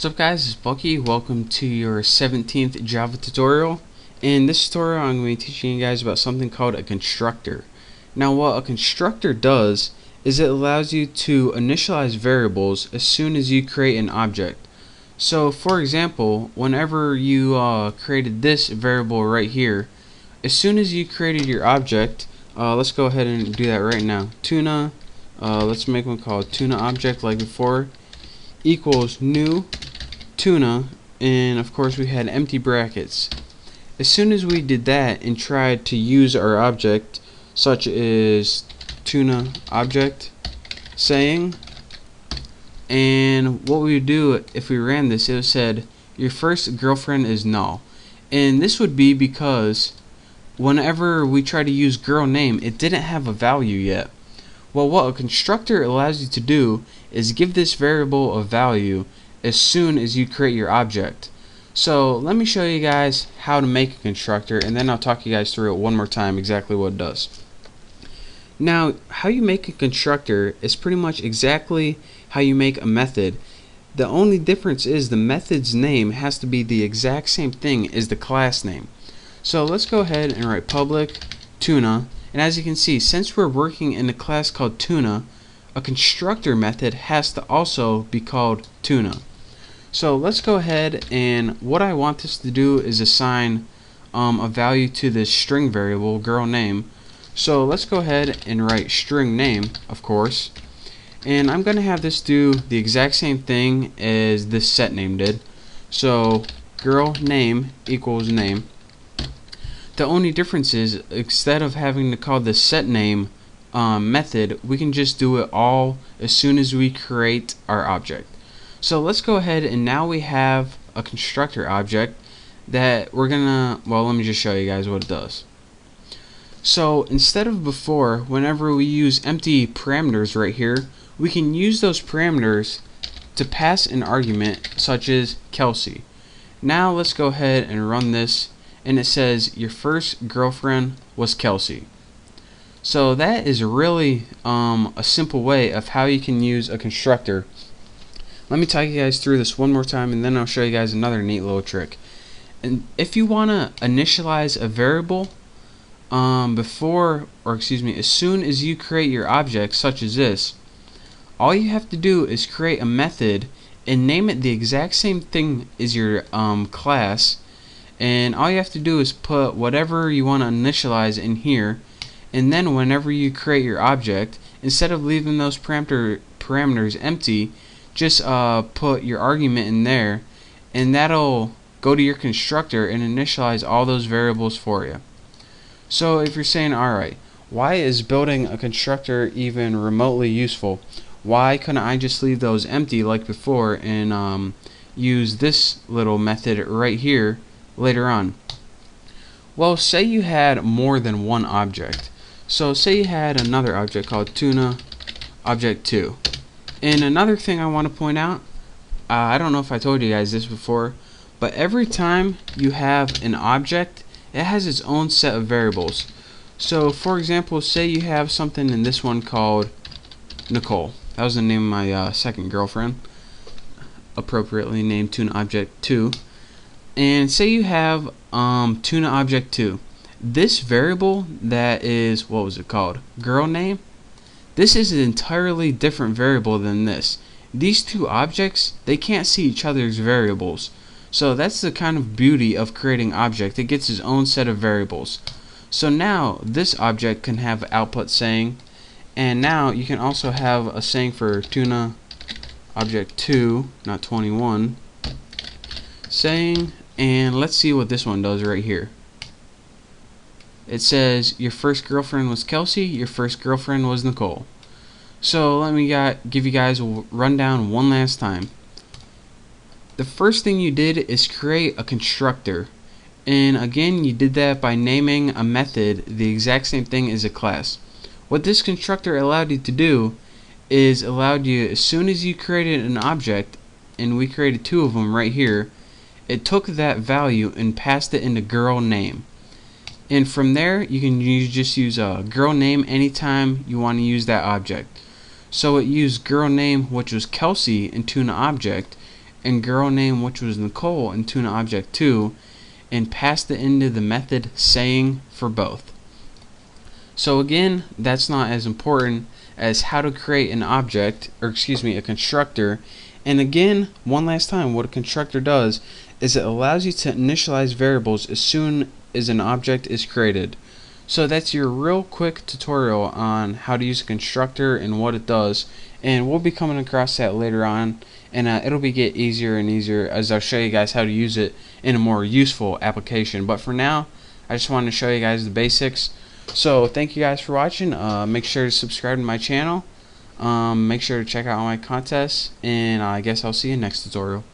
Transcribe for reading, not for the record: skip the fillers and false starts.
What's up guys, it's Bucky. Welcome to your 17th Java tutorial. In this tutorial I'm going to be teaching you guys about something called a constructor. Now what a constructor does is it allows you to initialize variables as soon as you create an object. So for example, whenever you created this variable right here, as soon as you created your object, let's go ahead and do that right now. Tuna, let's make one called tuna object like before, equals new tuna, and of course we had empty brackets. As soon as we did that and tried to use our object, such as tuna object saying, and what we would do if we ran this, it said your first girlfriend is null, and this would be because whenever we try to use girl name, it didn't have a value yet. Well, what a constructor allows you to do is give this variable a value as soon as you create your object. So let me show you guys how to make a constructor, and then I'll talk you guys through it one more time exactly what it does. Now, how you make a constructor is pretty much exactly how you make a method. The only difference is the method's name has to be the exact same thing as the class name. So let's go ahead and write public tuna, and as you can see, since we're working in a class called tuna, a constructor method has to also be called tuna. So let's go ahead, and what I want this to do is assign a value to this string variable girl name. So let's go ahead and write string name, of course, and I'm gonna have this do the exact same thing as this set name did. So girl name equals name. The only difference is, instead of having to call the set name method, we can just do it all as soon as we create our object. So let's go ahead, and now we have a constructor object that we're gonna, well, let me just show you guys what it does. So instead of before, whenever we use empty parameters right here, we can use those parameters to pass an argument such as Kelsey. Now let's go ahead and run this, and it says your first girlfriend was Kelsey. So that is really a simple way of how you can use a constructor. Let me talk you guys through this one more time, and then I'll show you guys another neat little trick. And if you want to initialize a variable as soon as you create your object, such as this, all you have to do is create a method and name it the exact same thing as your class, and all you have to do is put whatever you want to initialize in here, and then whenever you create your object, instead of leaving those parameters empty, just put your argument in there, and that'll go to your constructor and initialize all those variables for you. So if you're saying, alright, why is building a constructor even remotely useful? Why couldn't I just leave those empty like before and use this little method right here later on? Well, say you had more than one object. So say you had another object called tuna object 2. And another thing I want to point out, I don't know if I told you guys this before, but every time you have an object, it has its own set of variables. So for example, say you have something in this one called Nicole. That was the name of my second girlfriend, appropriately named tuna object 2. And say you have tuna object 2. This variable that is, what was it called? Girl name? This is an entirely different variable than this. These two objects, they can't see each other's variables. So that's the kind of beauty of creating object. It gets its own set of variables. So now this object can have output saying, and now you can also have a saying for tuna object 2, not 21, saying, and let's see what this one does right here. It says your first girlfriend was Kelsey, your first girlfriend was Nicole. So let me give you guys a rundown one last time. The first thing you did is create a constructor, and again you did that by naming a method the exact same thing as a class. What this constructor allowed you to do is allowed you, as soon as you created an object, and we created two of them right here, it took that value and passed it into girl name. And from there, you can just use a girl name anytime you want to use that object. So it used girl name, which was Kelsey, in tuna object, and girl name, which was Nicole, into an object 2, and passed it into the method saying for both. So again, that's not as important as how to create an object, or excuse me, a constructor. And again, one last time, what a constructor does is it allows you to initialize variables as soon as an object is created. So that's your real quick tutorial on how to use a constructor and what it does, and we'll be coming across that later on, and it'll be get easier and easier as I'll show you guys how to use it in a more useful application. But for now, I just wanted to show you guys the basics. So thank you guys for watching. Make sure to subscribe to my channel. Make sure to check out all my contests, and I guess I'll see you next tutorial.